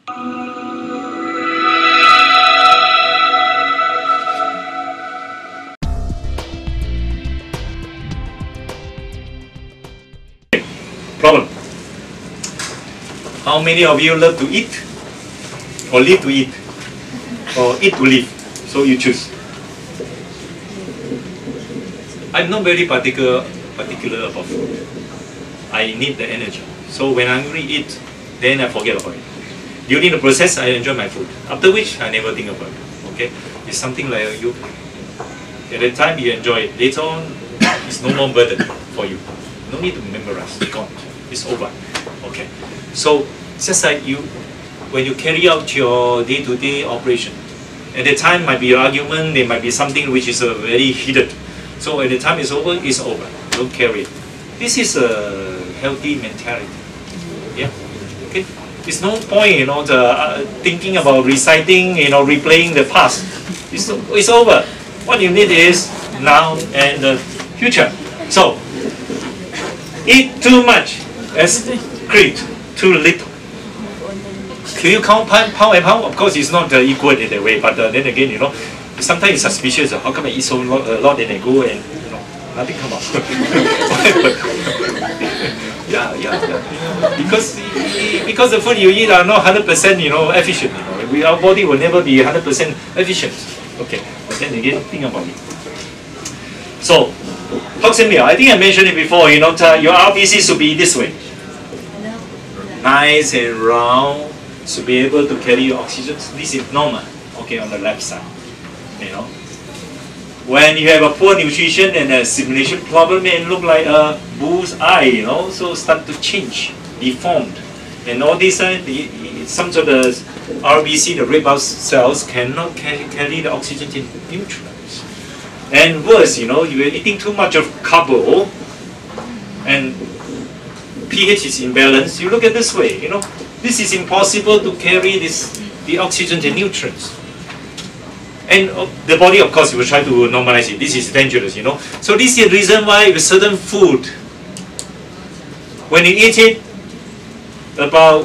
Problem. How many of you love to eat? Or live to eat? Or eat to live? So you choose. I'm not very particular about food. I need the energy. So when I'm hungry, eat, then I forget about it. During the process, I enjoy my food. After which, I never think about it. Okay? It's something like a yoga. At the time, you enjoy it. Later on, it's no more burden for you. No need to memorize. It's gone. It's over. Okay. So just like you, when you carry out your day-to-day operation, at the time might be an argument. There might be something which is very heated. So at the time it's over. It's over. Don't carry it. This is a healthy mentality. Yeah. Okay. It's no point, thinking about reciting, replaying the past. It's over. What you need is now and the future. So eat too much. Excrete too little. Can you count pound and pound? Of course, it's not equal in that way. But then again, sometimes it's suspicious. How come I eat so lot and I go and nothing come out? yeah. Because the food you eat are not 100% efficient. Our body will never be 100% efficient. Okay. But then again, think about it. So, toxin meal. I think I mentioned it before. Your RBC should be this way. Nice and round, to be able to carry your oxygen. This is normal, okay, on the left side. When you have a poor nutrition and a simulation problem, it look like a bull's eye, so start to change, deformed. And all these, some of the RBC, the red blood cells, cannot carry the oxygen to nutrients. And worse, you're eating too much of carbo, and pH is imbalanced. You look at this way, this is impossible to carry the oxygen and nutrients. And the body, of course, will try to normalize it. This is dangerous, So this is the reason why with certain food, when you eat it,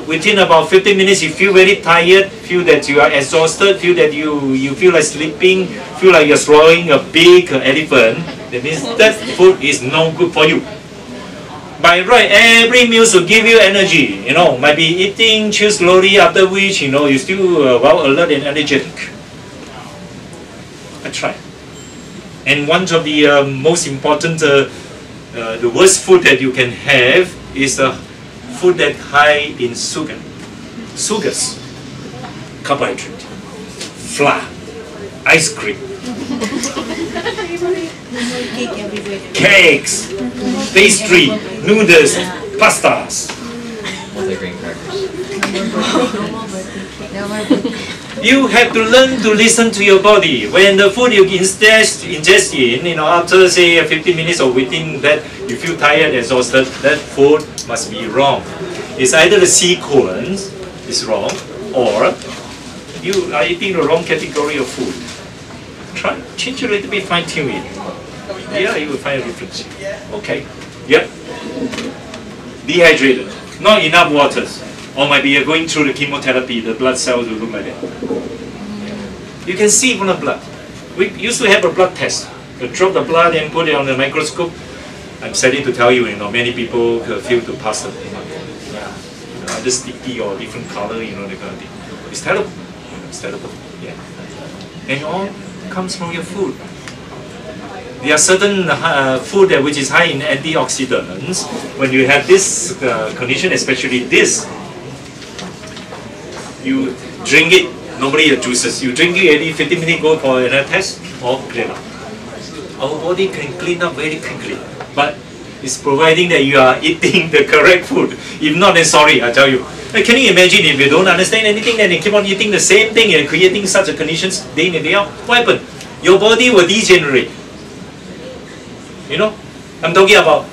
within about 15 minutes, you feel very tired, feel that you are exhausted, feel that you feel like sleeping, feel like you're swallowing a big elephant. That means that food is no good for you. By right, every meal should give you energy. Might be eating, chew slowly, after which, you're still well alert and energetic. I try. And one of the most important, the worst food that you can have is food that high in sugar. Sugars, carbohydrate, flour, ice cream, cakes, pastry, noodles, pastas. Multigrain crackers. You have to learn to listen to your body. When the food you ingest in, after say 15 minutes or within that, you feel tired, exhausted, that food must be wrong. It's either the sequence is wrong, or you are eating the wrong category of food. Try, change a little bit, fine tune it. Yeah, you will find a difference. Okay. Yep. Dehydrated. Not enough water. Or maybe you're going through the chemotherapy, the blood cells will look like that. You can see from the blood. We used to have a blood test. You drop the blood and put it on the microscope. I'm sadly to tell you, many people fail to pass it. Yeah. Either sticky or different color, that kind of thing. It's terrible. It's terrible. Yeah. And all comes from your food. There are certain food which is high in antioxidants. When you have this condition, especially this, you drink it, normally your juices, you drink it every 15 minutes, go for another test, or clean up. Our body can clean up very quickly, but it's providing that you are eating the correct food. If not, then sorry, I tell you. Can you imagine if you don't understand anything and you keep on eating the same thing and creating such a conditions day in and day out? What happens? Your body will degenerate. I'm talking about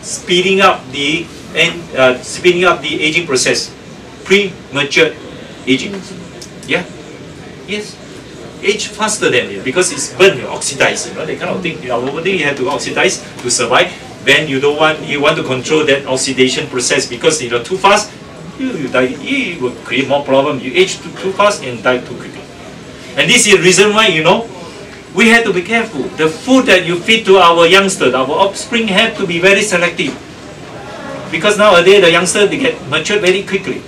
speeding up the aging process, premature aging. Yeah, yes, age faster than it because it's burned, oxidized. That kind of thing. Our body have to oxidize to survive. Then you want to control that oxidation process because too fast, you die, it will create more problem. You age too fast and die too quickly. And this is the reason why, we have to be careful. The food that you feed to our youngsters, our offspring, have to be very selective. Because nowadays the youngsters, they get matured very quickly.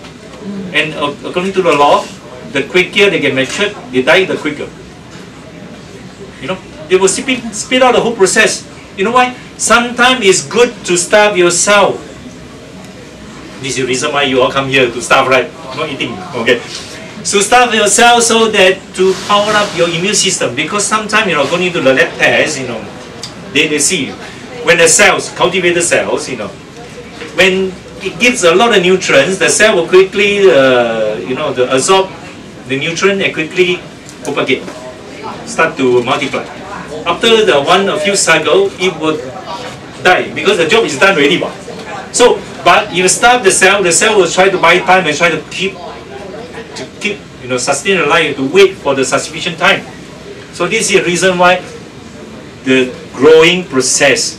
And according to the law, the quicker they get matured, they die the quicker. They will speed out the whole process. You know why? Sometimes it's good to starve yourself. This is the reason why you all come here to starve, right? Not eating, okay? So starve yourself so that to power up your immune system. Because sometimes, going to the lab test, they see when the cells, cultivated cells, when it gives a lot of nutrients, the cell will quickly, absorb the nutrient and quickly propagate, start to multiply. After a few cycles, it will die because the job is done already. So, but if you starve the cell will try to buy time and try to keep, sustain the life, to wait for the sufficient time. So this is the reason why the growing process,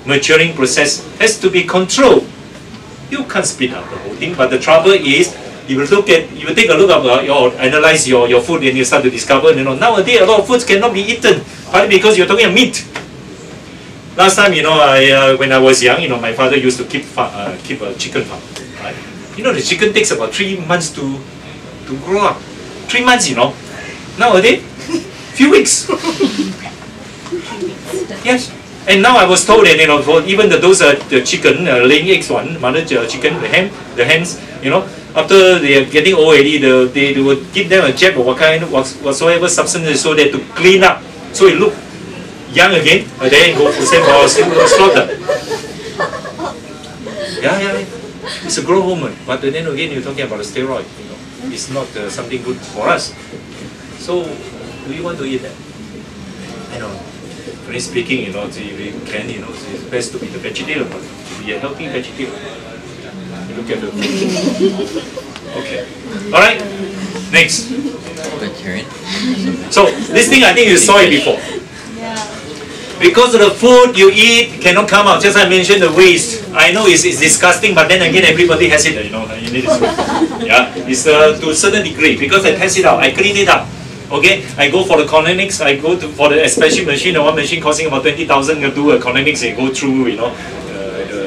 maturing process has to be controlled. You can't speed up the whole thing, but the trouble is, if you take a look at analyze your food, and you start to discover, nowadays a lot of foods cannot be eaten, partly because you're talking about meat. Last time, when I was young, my father used to keep a chicken farm. Right? The chicken takes about 3 months to grow up. 3 months, Nowadays, few weeks. Yes. And now I was told that, for even the chicken, laying eggs one, mother chicken, the hens, after they are getting old already, they will give them a jab or whatsoever substance so that to clean up, so it look young again, and then go for slaughter. Yeah. It's a growth hormone, but then again you're talking about a steroid. It's not something good for us. So, do you want to eat that? Frankly speaking, if we can, it's best to be the vegetarian, but to be a healthy vegetarian. Look at the food. Okay. All right. Next. Vegetarian. So this thing I think you saw it before. Because of the food you eat cannot come out. Just I mentioned the waste. I know it's disgusting, but then again everybody has it. You need this. Yeah. It's to a certain degree because I test it out. I clean it up. Okay, I go for the colonics. I go for the special machine. The one machine costing about 20,000 to do a colonics. I go through,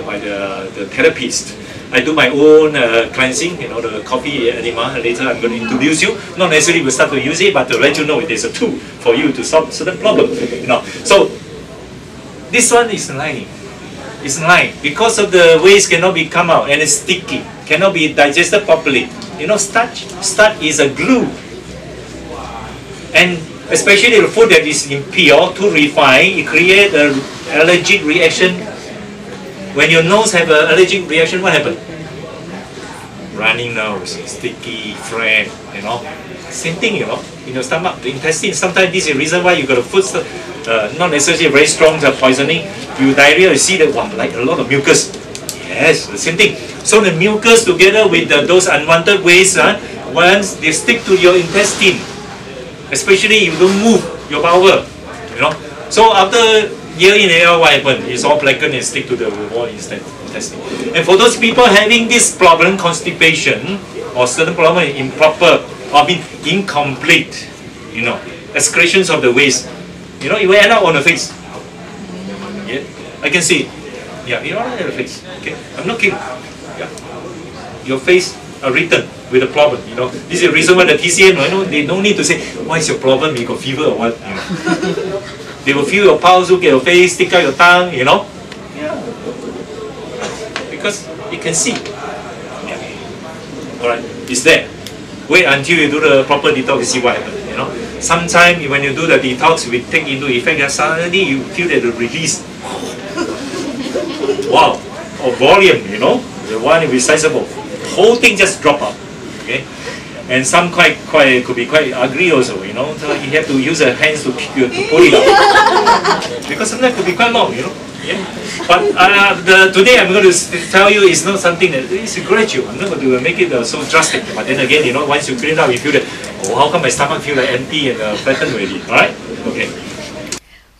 by the therapist. I do my own cleansing. The coffee enema. Later I'm going to introduce you. Not necessarily will start to use it, but to let you know it is a tool for you to solve certain problem. So this one is lying. It's lying because of the waste cannot be come out and it's sticky, cannot be digested properly. Starch is a glue. And especially the food that is impure, too refined, it creates an allergic reaction. When your nose have an allergic reaction, what happens? Running nose, sticky, phlegm, Same thing, in your stomach, the intestine. Sometimes this is the reason why you got a food, not necessarily very strong poisoning. You diarrhea, you see that, like a lot of mucus. Yes, the same thing. So the mucus together with those unwanted waste, once they stick to your intestine, especially if you don't move your bowel, So after year in year out, what happens? It's all blackened and stick to the wall intestine. And for those people having this problem, constipation, or certain problem improper, or being incomplete, excretions of the waste, it will end up on the face. Yeah, I can see it. Yeah, you all have a face. Okay, I'm not kidding. Yeah, your face are written with a problem. This is the reason why the TCM, they don't need to say, what is your problem? You got fever or what? They will feel your pulse, look at your face, stick out your tongue, Yeah. Because you can see. Yeah. Alright, it's there. Wait until you do the proper detox to see what happens, Sometimes when you do the detox, we take into effect that suddenly you feel that the release. Wow, of volume, the one will be sizable. Whole thing just drop out. Okay, and some could be quite ugly also. So you have to use your hands to pull it out because sometimes it could be quite long. Yeah. But today I'm going to tell you it's not something that is gradual. I'm not going to make it so drastic. But then again, once you clean it out, you feel that how come my stomach feel like empty and flattened already? All right? Okay.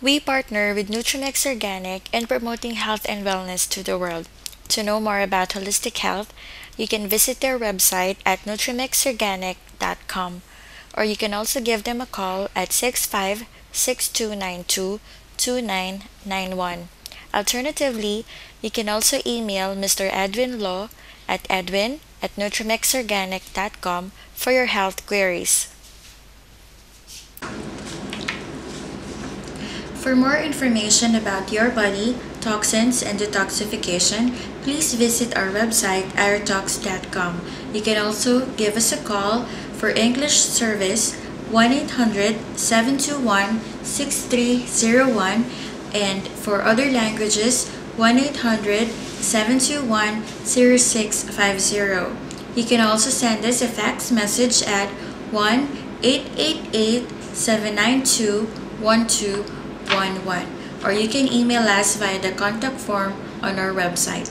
We partner with Nutrinex Organic in promoting health and wellness to the world. To know more about holistic health, you can visit their website at nutrimixorganic.com, or you can also give them a call at 65-6292-2991. Alternatively, you can also email Mr. Edwin Law at edwin@nutrimixorganic.com for your health queries. For more information about your body, toxins, and detoxification, please visit our website airtox.com. You can also give us a call for English service 1-800-721-6301, and for other languages 1-800-721-0650. You can also send us a fax message at 1-888-792-1211, or you can email us via the contact form on our website.